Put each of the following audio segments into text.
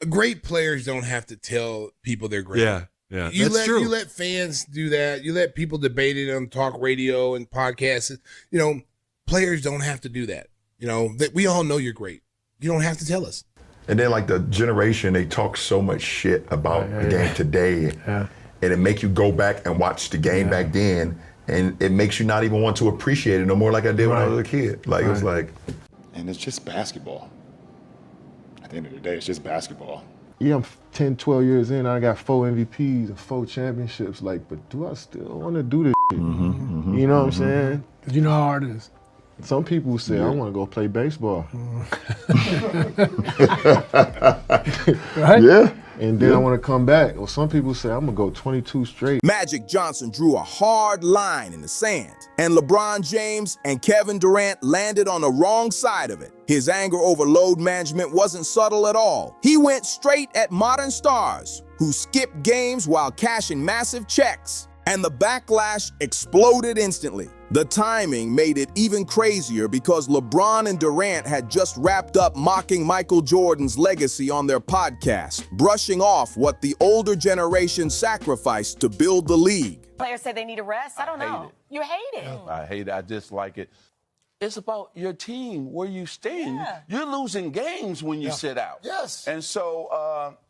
great players don't have to tell people they're great. Yeah, that's true. You let fans do that. You let people debate it on talk radio and podcasts. You know, players don't have to do that. You know, that we all know you're great. You don't have to tell us. And then like the generation, they talk so much shit about the game today. Yeah. And it make you go back and watch the game back then. And it makes you not even want to appreciate it no more like I did when I was a kid. Like, it was like. And it's just basketball. At the end of the day, it's just basketball. Yeah, I'm 10, 12 years in, I got 4 MVPs and 4 championships. Like, but do I still want to do this shit? You know what I'm saying? Because you know how hard it is. Some people say, I want to go play baseball. Right? Yeah. And then I want to come back. Or some people say, I'm going to go 22 straight. Magic Johnson drew a hard line in the sand, and LeBron James and Kevin Durant landed on the wrong side of it. His anger over load management wasn't subtle at all. He went straight at modern stars who skipped games while cashing massive checks. And the backlash exploded instantly. The timing made it even crazier because LeBron and Durant had just wrapped up mocking Michael Jordan's legacy on their podcast, brushing off what the older generation sacrificed to build the league. Players say they need a rest. I don't know. You hate it. I hate it. I dislike it. It's about your team, where you stand. Yeah. You're losing games when you sit out. Yes. And so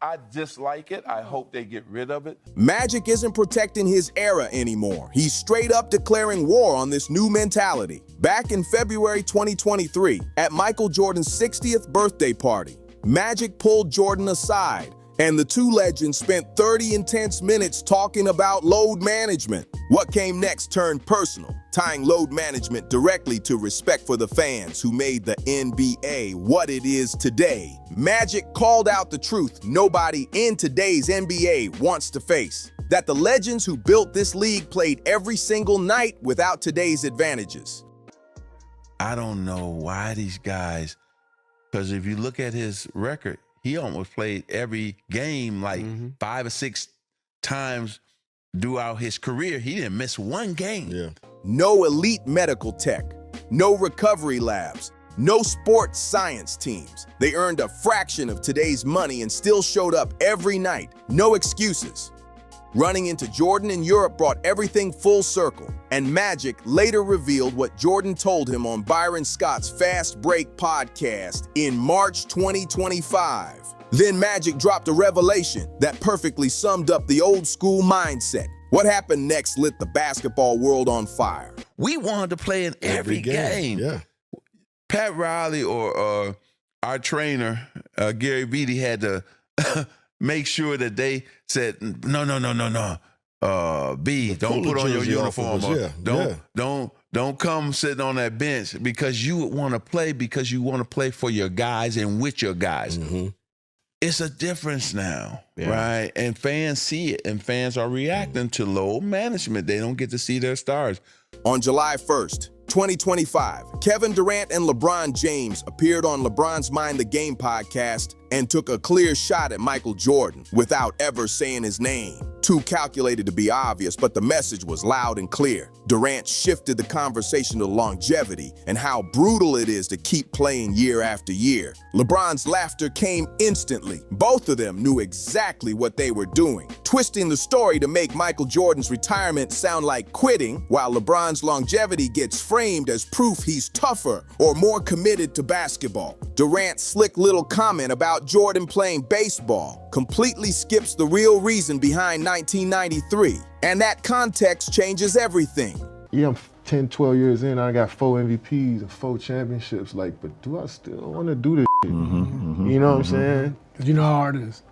I dislike it. I hope they get rid of it. Magic isn't protecting his era anymore. He's straight up declaring war on this new mentality. Back in February 2023, at Michael Jordan's 60th birthday party, Magic pulled Jordan aside, and the two legends spent 30 intense minutes talking about load management. What came next turned personal, tying load management directly to respect for the fans who made the NBA what it is today. Magic called out the truth nobody in today's NBA wants to face, that the legends who built this league played every single night without today's advantages. I don't know why these guys, because if you look at his record, he almost played every game like 5 or 6 times throughout his career. He didn't miss one game. Yeah. No elite medical tech, no recovery labs, no sports science teams. They earned a fraction of today's money and still showed up every night. No excuses. Running into Jordan in Europe brought everything full circle, and Magic later revealed what Jordan told him on Byron Scott's Fast Break podcast in March 2025. Then Magic dropped a revelation that perfectly summed up the old school mindset. What happened next lit the basketball world on fire. We wanted to play in every game. Yeah. Pat Riley or our trainer, Gary Beatty, had to make sure that they said, no. B, don't put on your uniform. Don't come sitting on that bench because you want to play for your guys and with your guys. It's a difference now, right? And fans see it, and fans are reacting to load management. They don't get to see their stars. On July 1st, 2025, Kevin Durant and LeBron James appeared on LeBron's Mind the Game podcast and took a clear shot at Michael Jordan without ever saying his name. Too calculated to be obvious, but the message was loud and clear. Durant shifted the conversation to longevity and how brutal it is to keep playing year after year. LeBron's laughter came instantly. Both of them knew exactly what they were doing, twisting the story to make Michael Jordan's retirement sound like quitting, while LeBron's longevity gets framed as proof he's tougher or more committed to basketball. Durant's slick little comment about Jordan playing baseball completely skips the real reason behind 1993, and that context changes everything. Yeah, I'm 10, 12 years in, I got 4 MVPs and 4 championships. Like, but do I still want to do this shit? You know what I'm saying? Because you know how hard it is.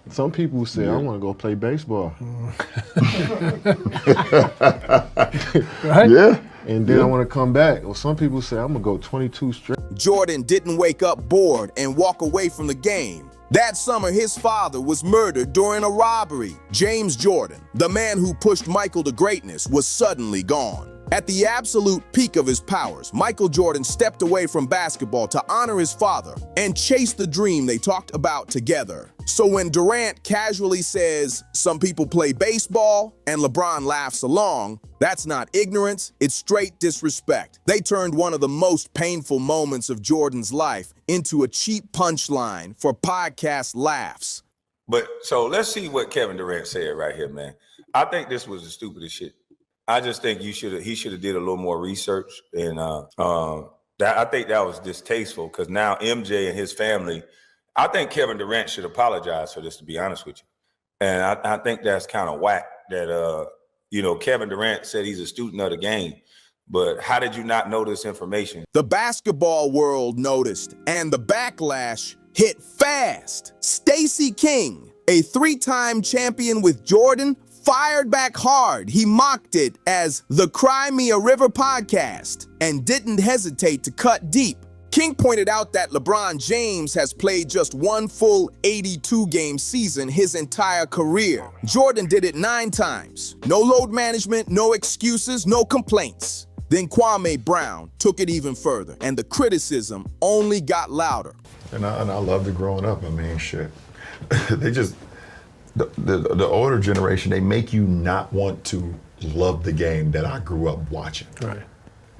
Some people say, I want to go play baseball. Right? Yeah. And then I want to come back. Or some people say, I'm going to go 22 straight. Jordan didn't wake up bored and walk away from the game. That summer, his father was murdered during a robbery. James Jordan, the man who pushed Michael to greatness, was suddenly gone. At the absolute peak of his powers, Michael Jordan stepped away from basketball to honor his father and chase the dream they talked about together. So when Durant casually says, "Some people play baseball," and LeBron laughs along, that's not ignorance, it's straight disrespect. They turned one of the most painful moments of Jordan's life into a cheap punchline for podcast laughs. But so let's see what Kevin Durant said right here, man. I think this was the stupidest shit. I just think he should have did a little more research, and I think that was distasteful because now MJ and his family. I think Kevin Durant should apologize for this, to be honest with you, and I think that's kind of whack. That Kevin Durant said he's a student of the game, but how did you not know this information? The basketball world noticed, and the backlash hit fast. Stacey King, a three-time champion with Jordan, fired back hard. He mocked it as the Cry Me a River podcast and didn't hesitate to cut deep. King pointed out that LeBron James has played just one full 82-game season his entire career. Jordan did it 9 times. No load management, no excuses, no complaints. Then Kwame Brown took it even further, and the criticism only got louder. And I loved it growing up. I mean, shit. They just, the older generation, they make you not want to love the game that I grew up watching. Right.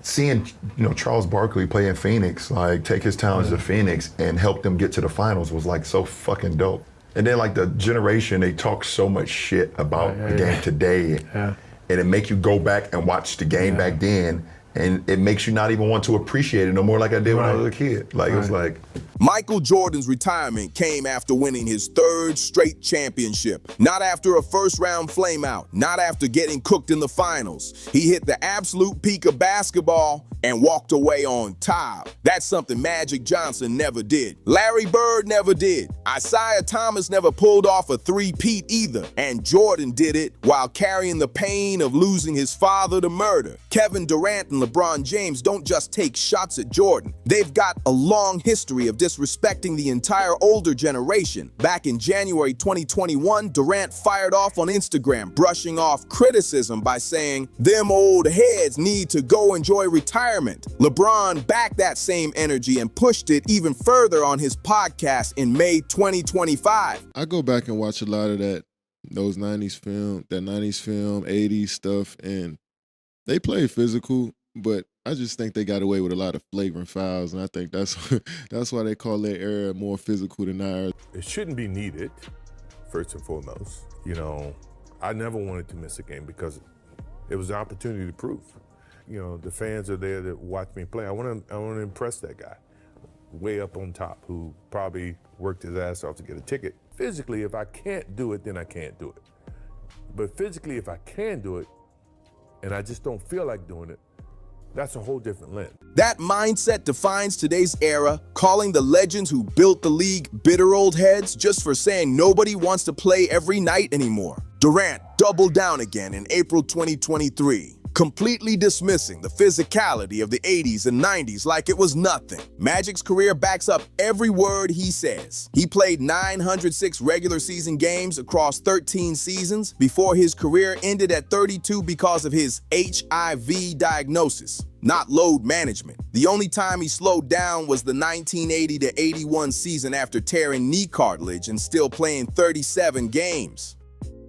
Seeing, Charles Barkley play in Phoenix, like take his talents to Phoenix and help them get to the finals was like so fucking dope. And then like the generation, they talk so much shit about the game today. Yeah. And it make you go back and watch the game back then. And it makes you not even want to appreciate it no more like I did when I was a kid. Like, it was like... Michael Jordan's retirement came after winning his 3rd straight championship. Not after a first-round flameout, not after getting cooked in the finals. He hit the absolute peak of basketball and walked away on top. That's something Magic Johnson never did. Larry Bird never did. Isiah Thomas never pulled off a three-peat either. And Jordan did it while carrying the pain of losing his father to murder. Kevin Durant and LeBron James don't just take shots at Jordan. They've got a long history of disrespecting the entire older generation. Back in January 2021, Durant fired off on Instagram, brushing off criticism by saying, "Them old heads need to go enjoy retirement." LeBron backed that same energy and pushed it even further on his podcast in May 2025. I go back and watch a lot of those 90s film, 80s stuff, and they play physical, but I just think they got away with a lot of flagrant fouls, and I think that's why they call their era more physical than ours. It shouldn't be needed, first and foremost. I never wanted to miss a game because it was an opportunity to prove. The fans are there to watch me play. I want to impress that guy way up on top who probably worked his ass off to get a ticket. Physically, if I can't do it, then I can't do it. But physically, if I can do it, and I just don't feel like doing it, that's a whole different lens. That mindset defines today's era, calling the legends who built the league bitter old heads just for saying nobody wants to play every night anymore. Durant doubled down again in April 2023. Completely dismissing the physicality of the 80s and 90s like it was nothing. Magic's career backs up every word he says. He played 906 regular season games across 13 seasons before his career ended at 32 because of his HIV diagnosis, not load management. The only time he slowed down was the 1980 to 81 season after tearing knee cartilage and still playing 37 games.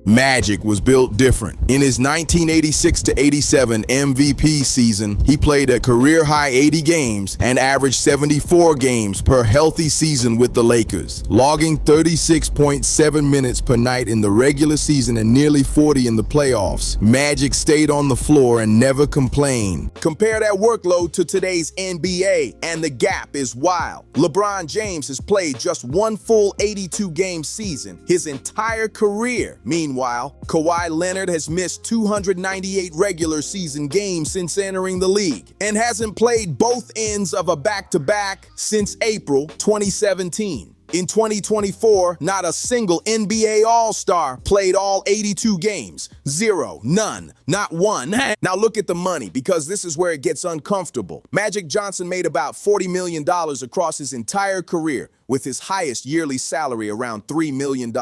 Magic was built different. In his 1986 to 87 MVP season, he played a career-high 80 games and averaged 74 games per healthy season with the Lakers, logging 36.7 minutes per night in the regular season and nearly 40 in the playoffs. Magic stayed on the floor and never complained. Compare that workload to today's NBA, and the gap is wild. LeBron James has played just one full 82-game season his entire career. Meanwhile, Kawhi Leonard has missed 298 regular season games since entering the league and hasn't played both ends of a back-to-back since April 2017. In 2024, not a single NBA All-Star played all 82 games. 0, none, not one. Now look at the money, because this is where it gets uncomfortable. Magic Johnson made about $40 million across his entire career, with his highest yearly salary around $3 million.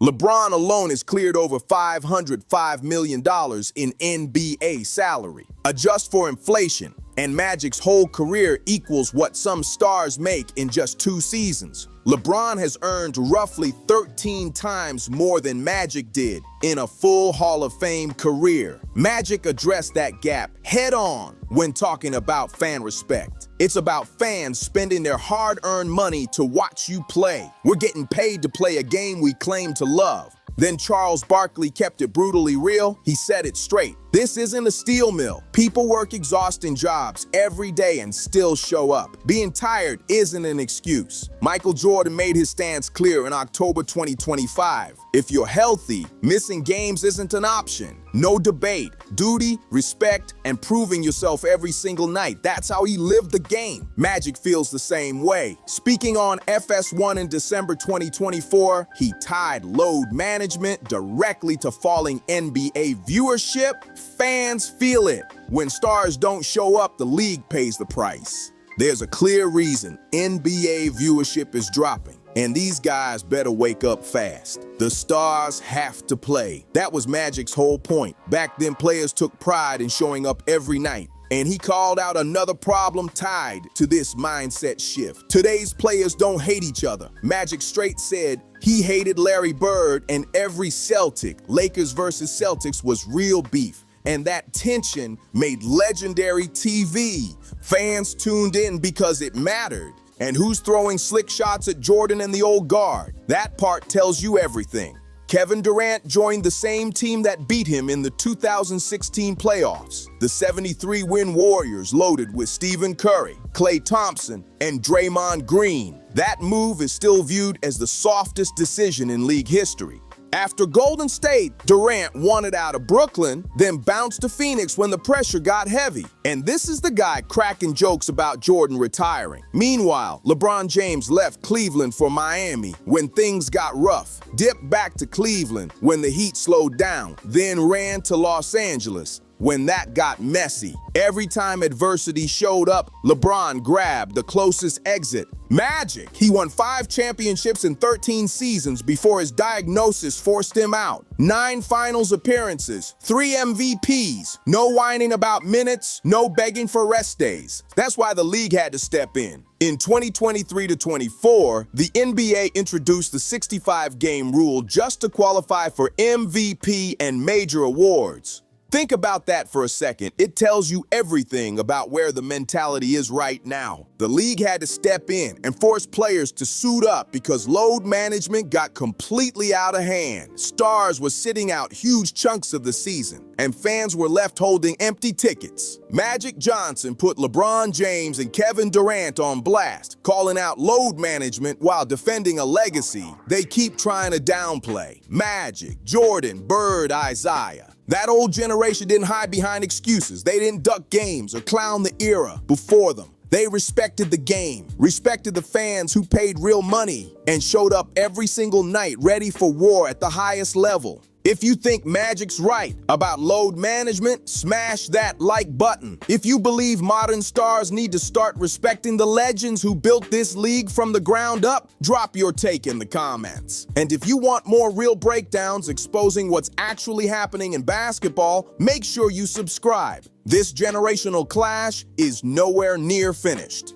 LeBron alone has cleared over $505 million in NBA salary. Adjust for inflation, and Magic's whole career equals what some stars make in just 2 seasons. LeBron has earned roughly 13 times more than Magic did in a full Hall of Fame career. Magic addressed that gap head-on when talking about fan respect. It's about fans spending their hard-earned money to watch you play. We're getting paid to play a game we claim to love. Then Charles Barkley kept it brutally real. He said it straight. This isn't a steel mill. People work exhausting jobs every day and still show up. Being tired isn't an excuse. Michael Jordan made his stance clear in October 2025. If you're healthy, missing games isn't an option. No debate. Duty, respect, and proving yourself every single night. That's how he lived the game. Magic feels the same way. Speaking on FS1 in December 2024, he tied load management directly to falling NBA viewership. Fans feel it. When stars don't show up, the league pays the price. There's a clear reason NBA viewership is dropping, and these guys better wake up fast. The stars have to play. That was Magic's whole point. Back then, players took pride in showing up every night. And he called out another problem tied to this mindset shift. Today's players don't hate each other. Magic straight said he hated Larry Bird, and every Celtic, Lakers versus Celtics, was real beef. And that tension made legendary TV. Fans tuned in because it mattered. And who's throwing slick shots at Jordan and the old guard? That part tells you everything. Kevin Durant joined the same team that beat him in the 2016 playoffs. The 73-win Warriors, loaded with Stephen Curry, Klay Thompson, and Draymond Green. That move is still viewed as the softest decision in league history. After Golden State, Durant wanted out of Brooklyn, then bounced to Phoenix when the pressure got heavy. And this is the guy cracking jokes about Jordan retiring. Meanwhile, LeBron James left Cleveland for Miami when things got rough, dipped back to Cleveland when the heat slowed down, then ran to Los Angeles when that got messy. Every time adversity showed up, LeBron grabbed the closest exit. Magic! He won 5 championships in 13 seasons before his diagnosis forced him out. 9 finals appearances, 3 MVPs, no whining about minutes, no begging for rest days. That's why the league had to step in. In 2023-24, the NBA introduced the 65-game rule just to qualify for MVP and major awards. Think about that for a second. It tells you everything about where the mentality is right now. The league had to step in and force players to suit up because load management got completely out of hand. Stars were sitting out huge chunks of the season, and fans were left holding empty tickets. Magic Johnson put LeBron James and Kevin Durant on blast, calling out load management while defending a legacy they keep trying to downplay. Magic, Jordan, Bird, Isiah. That old generation didn't hide behind excuses. They didn't duck games or clown the era before them. They respected the game, respected the fans who paid real money, and showed up every single night ready for war at the highest level. If you think Magic's right about load management, smash that like button. If you believe modern stars need to start respecting the legends who built this league from the ground up, drop your take in the comments. And if you want more real breakdowns exposing what's actually happening in basketball, make sure you subscribe. This generational clash is nowhere near finished.